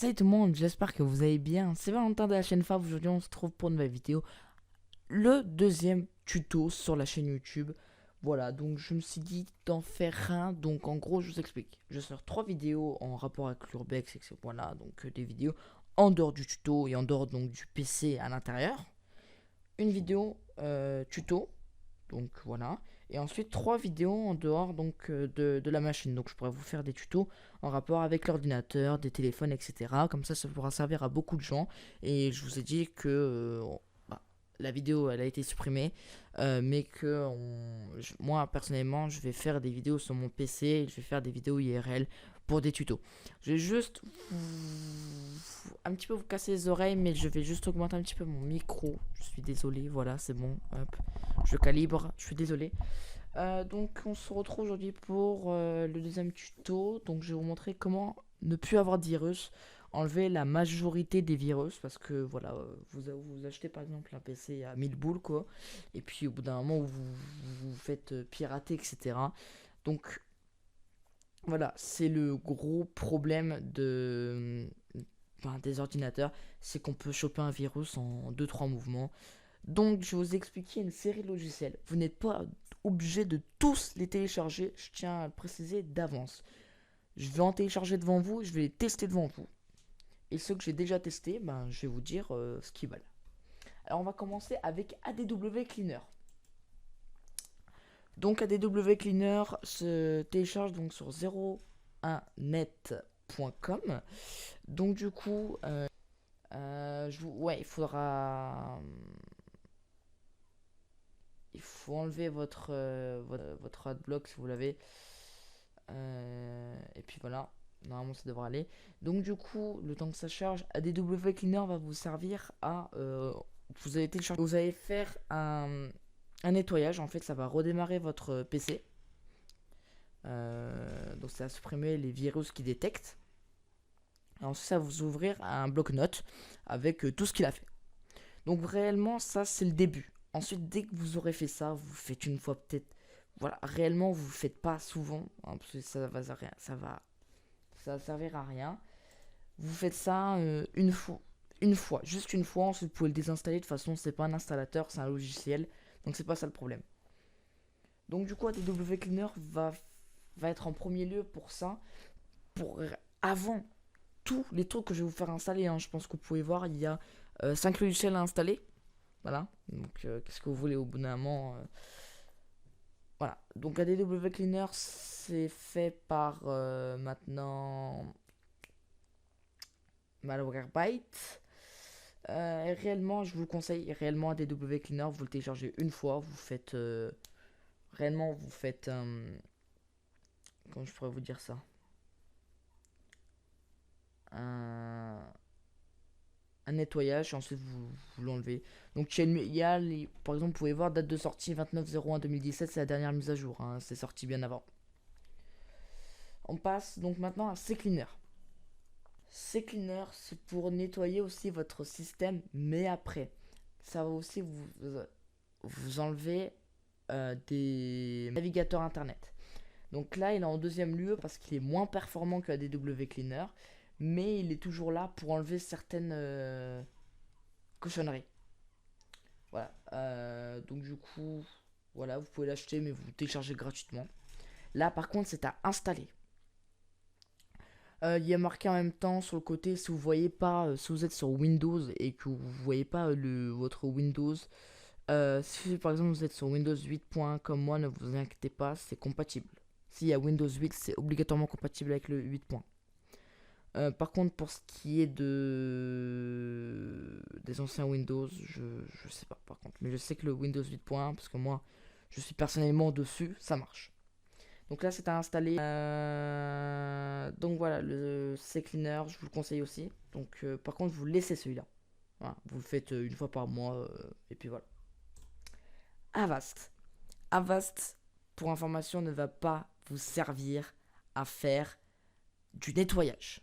Salut tout le monde, j'espère que vous allez bien. C'est Valentin de la chaîne Fab. Aujourd'hui, on se trouve pour une nouvelle vidéo. Le deuxième tuto sur la chaîne YouTube. Voilà, donc je me suis dit d'en faire un. Donc en gros, je vous explique. Je sors 3 vidéos en rapport avec l'Urbex, etc. Voilà, donc des vidéos en dehors du tuto et en dehors donc du PC à l'intérieur. Une vidéo tuto, donc voilà. Et ensuite 3 vidéos en dehors donc de la machine. Donc je pourrais vous faire des tutos en rapport avec l'ordinateur, des téléphones, etc. Comme ça pourra servir à beaucoup de gens. Et je vous ai dit que bah, la vidéo elle a été supprimée, mais que moi personnellement je vais faire des vidéos sur mon PC, et je vais faire des vidéos IRL pour des tutos. Je vais juste un petit peu vous casser les oreilles, mais je vais juste augmenter un petit peu mon micro. Je suis désolé, voilà, c'est bon. Hop. Je calibre, je suis désolé. Donc on se retrouve aujourd'hui pour le deuxième tuto. Donc je vais vous montrer comment ne plus avoir de virus, enlever la majorité des virus, parce que voilà, vous achetez par exemple un PC à 1000 boules quoi, et puis au bout d'un moment vous faites pirater, etc. Donc voilà, c'est le gros problème des ordinateurs, c'est qu'on peut choper un virus en 2-3 mouvements. Donc, je vais vous expliquer une série de logiciels. Vous n'êtes pas obligé de tous les télécharger, je tiens à le préciser d'avance. Je vais en télécharger devant vous, je vais les tester devant vous. Et ceux que j'ai déjà testés, ben, je vais vous dire ce qu'ils valent. Alors, on va commencer avec ADW Cleaner. Donc, ADW Cleaner se télécharge donc sur 01net.com. Donc, du coup, ouais, il faut enlever votre adblock si vous l'avez. Et puis voilà, normalement ça devrait aller. Donc du coup, le temps que ça charge, ADW Cleaner va vous servir à... vous allez télécharger, vous allez faire un nettoyage. En fait, ça va redémarrer votre PC. Donc ça va supprimer les virus qui détectent. Et ensuite, ça va vous ouvrir un bloc-notes avec tout ce qu'il a fait. Donc réellement, ça c'est le début. Ensuite, dès que vous aurez fait ça, vous faites une fois peut-être. Voilà, réellement, vous ne faites pas souvent, hein, parce que ça va servir à rien. Vous faites ça une fois, juste une fois. Ensuite, vous pouvez le désinstaller. De toute façon, c'est pas un installateur, c'est un logiciel. Donc c'est pas ça le problème. Donc du coup, ADW Cleaner va être en premier lieu pour ça. Pour avant tous les trucs que je vais vous faire installer, hein, je pense que vous pouvez voir, il y a 5 logiciels à installer. Voilà. Donc qu'est-ce que vous voulez au bout d'un moment voilà. Donc ADW Cleaner, c'est fait par maintenant Malwarebytes. Réellement, je vous conseille réellement ADW Cleaner. Vous le téléchargez une fois. Vous faites réellement, vous faites comment je pourrais vous dire ça, un, un nettoyage. Ensuite, vous l'enlevez. Donc il y a par exemple, vous pouvez voir date de sortie 29/01/2017. C'est la dernière mise à jour, hein, c'est sorti bien avant. On passe donc maintenant à CCleaner. CCleaner, c'est pour nettoyer aussi votre système, mais après, ça va aussi vous enlever des navigateurs internet. Donc là, il est en deuxième lieu parce qu'il est moins performant que ADW Cleaner, mais il est toujours là pour enlever certaines cochonneries. Voilà. Donc du coup, voilà, vous pouvez l'acheter, mais vous le téléchargez gratuitement. Là, par contre, c'est à installer. Il y a marqué en même temps sur le côté, si vous voyez pas, si vous êtes sur Windows et que vous voyez pas votre Windows, si par exemple vous êtes sur Windows 8. Comme moi, ne vous inquiétez pas, c'est compatible. S'il y a Windows 8, c'est obligatoirement compatible avec le 8. Par contre, pour ce qui est des anciens Windows, je sais pas par contre, mais je sais que le Windows 8. Parce que moi, je suis personnellement dessus, ça marche. Donc là, c'est à installer. Donc voilà, le CCleaner, je vous le conseille aussi. Donc par contre, vous laissez celui-là. Voilà, vous le faites une fois par mois. Et puis voilà. Avast. Avast, pour information, ne va pas vous servir à faire du nettoyage.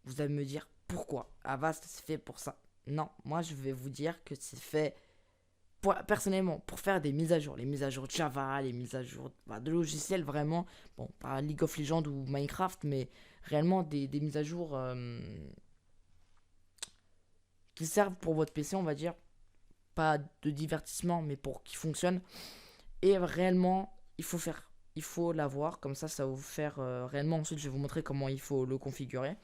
Vous allez me dire pourquoi Avast, c'est fait pour ça. Non, moi je vais vous dire que c'est fait personnellement, pour faire des mises à jour, les mises à jour de Java, les mises à jour de logiciels vraiment, bon, pas League of Legends ou Minecraft, mais réellement des mises à jour qui servent pour votre PC, on va dire. Pas de divertissement, mais pour qu'il fonctionne. Et réellement, il faut l'avoir. Comme ça va vous faire réellement. Ensuite, je vais vous montrer comment il faut le configurer.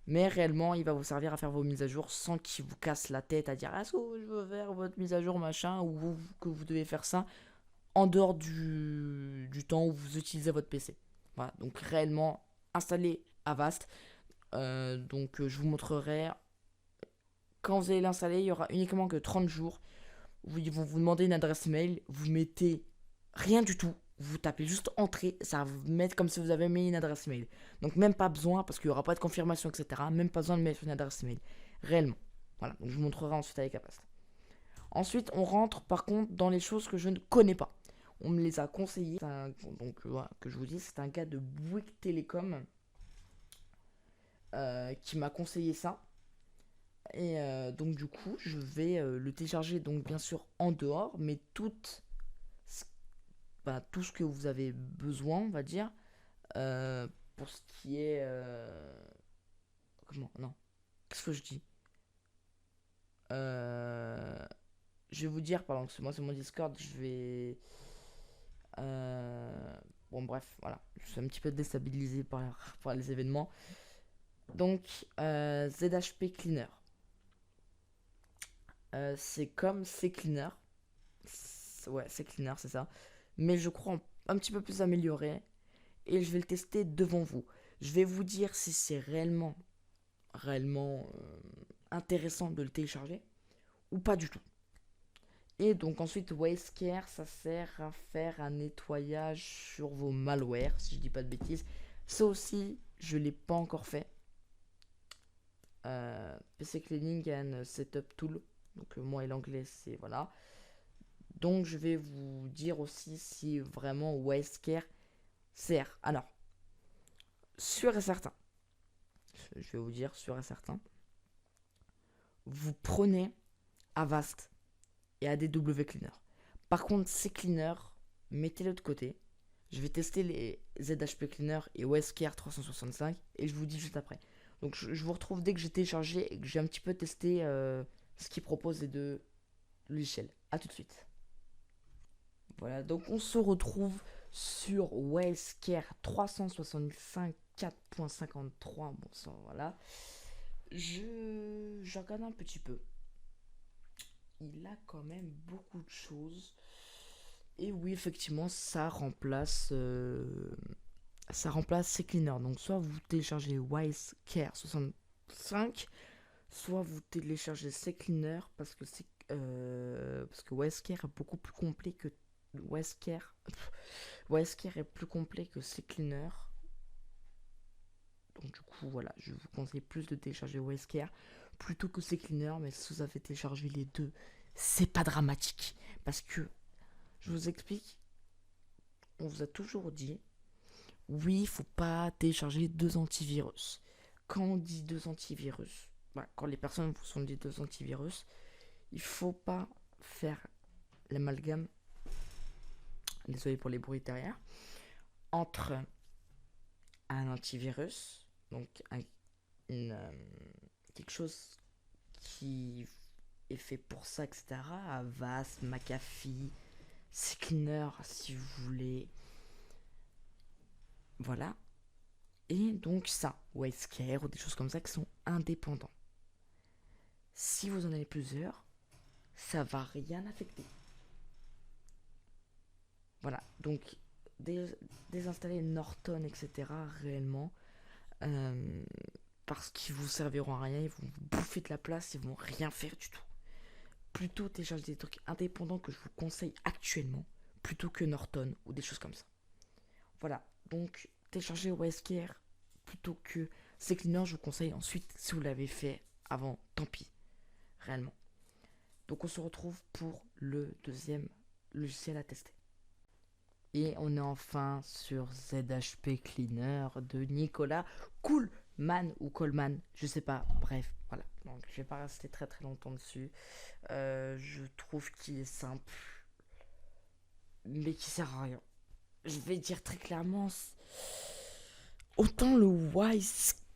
Mais réellement, il va vous servir à faire vos mises à jour sans qu'il vous casse la tête à dire est-ce que je veux faire votre mise à jour machin ou que vous devez faire ça en dehors du temps où vous utilisez votre PC. Voilà, donc réellement installez Avast. Je vous montrerai quand vous allez l'installer. Il y aura uniquement que 30 jours. Ils vont vous demander une adresse email. Vous mettez rien du tout. Vous tapez juste entrée, ça va vous mettre comme si vous avez mis une adresse email. Donc même pas besoin, parce qu'il n'y aura pas de confirmation, etc. Même pas besoin de mettre une adresse email. Réellement. Voilà, donc je vous montrerai ensuite avec Avast. Ensuite, on rentre par contre dans les choses que je ne connais pas. On me les a conseillées. Voilà, que je vous dis, c'est un gars de Bouygues Télécom qui m'a conseillé ça. Et donc du coup, je vais le télécharger donc bien sûr en dehors, mais tout ce que vous avez besoin, on va dire, pour ce qui est... comment? Non. Qu'est-ce que je dis? Je vais vous dire, pardon, parce que moi c'est mon Discord, je vais... bon bref, voilà, je suis un petit peu déstabilisé par les événements. Donc, ZHP Cleaner. C'est comme CCleaner. Ouais, CCleaner, c'est ça. Mais je crois un petit peu plus amélioré. Et je vais le tester devant vous. Je vais vous dire si c'est réellement intéressant de le télécharger ou pas du tout. Et donc ensuite, WasteCare, ça sert à faire un nettoyage sur vos malwares, si je dis pas de bêtises. Ça aussi, je l'ai pas encore fait. PC Cleaning and Setup Tool. Donc moi et l'anglais, c'est voilà. Donc je vais vous dire aussi si vraiment WasteCare sert. Alors, sûr et certain. Je vais vous dire sûr et certain. Vous prenez Avast et ADW Cleaner. Par contre, ces cleaners, mettez-les de côté. Je vais tester les ZHP Cleaner et WasteCare 365 et je vous dis juste après. Donc je vous retrouve dès que j'ai téléchargé et que j'ai un petit peu testé ce qu'ils proposent les deux logiciels. A tout de suite. Voilà, donc on se retrouve sur WasteCare 365 4.53. Bon, ça, voilà. Je regarde un petit peu. Il a quand même beaucoup de choses. Et oui, effectivement, ça remplace ces cleaners. Donc, soit vous téléchargez WasteCare 65, soit vous téléchargez ces cleaners parce que WasteCare est beaucoup plus complet que WasteCare. WasteCare est plus complet que ces cleaners. Donc du coup, voilà, je vous conseille plus de télécharger WasteCare plutôt que ces cleaners. Mais si vous avez téléchargé les deux, c'est pas dramatique. Parce que, je vous explique, on vous a toujours dit, oui, il faut pas télécharger deux antivirus. Quand on dit deux antivirus, quand les personnes vous sont dit deux antivirus, il faut pas faire l'amalgame, désolé pour les bruits derrière, entre un antivirus, donc quelque chose qui est fait pour ça, etc. Avast, McAfee, CCleaner, si vous voulez. Voilà. Et donc ça, WasteCare ou des choses comme ça qui sont indépendants. Si vous en avez plusieurs, ça va rien affecter. Voilà. Donc désinstaller Norton, etc. réellement. Parce qu'ils vous serviront à rien, ils vont vous bouffer de la place, ils vont rien faire du tout. Plutôt télécharger des trucs indépendants que je vous conseille actuellement, plutôt que Norton ou des choses comme ça. Voilà, donc télécharger WasteCare plutôt que CCleaner, je vous conseille ensuite, si vous l'avez fait avant, tant pis, réellement. Donc on se retrouve pour le deuxième logiciel à tester. Et on est enfin sur ZHP Cleaner de Nicolas Coolman ou Coleman, je sais pas, bref, voilà. Donc je vais pas rester très très longtemps dessus. Je trouve qu'il est simple, mais qui sert à rien. Je vais dire très clairement, autant le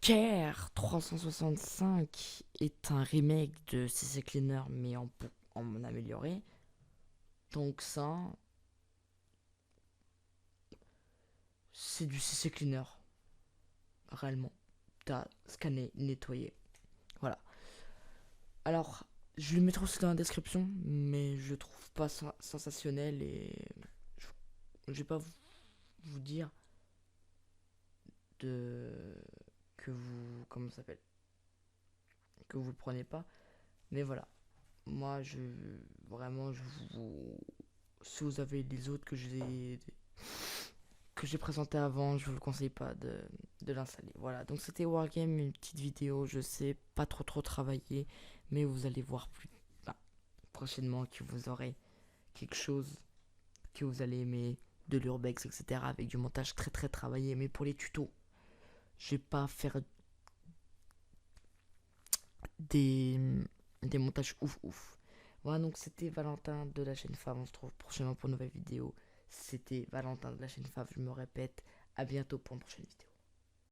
Care 365 est un remake de CC Cleaner mais en amélioré. Donc ça, c'est du CC Cleaner, réellement. T'as scanné, nettoyé. Voilà. Alors, je le mettrai aussi dans la description, mais je trouve pas sensationnel et je vais pas vous dire de que vous comment ça s'appelle que vous le prenez pas, mais voilà. Moi, vraiment, si vous avez les autres que j'ai présenté avant, je vous le conseille pas de l'installer. Voilà, donc c'était Wargame, une petite vidéo, je sais, pas trop travaillé, mais vous allez voir bah, prochainement que vous aurez quelque chose que vous allez aimer, de l'urbex, etc. avec du montage très travaillé. Mais pour les tutos, je vais pas faire des, des montages ouf. Voilà, donc c'était Valentin de la chaîne Fav. On se retrouve prochainement pour une nouvelle vidéo. C'était Valentin de la chaîne Fav, je me répète. À bientôt pour une prochaine vidéo.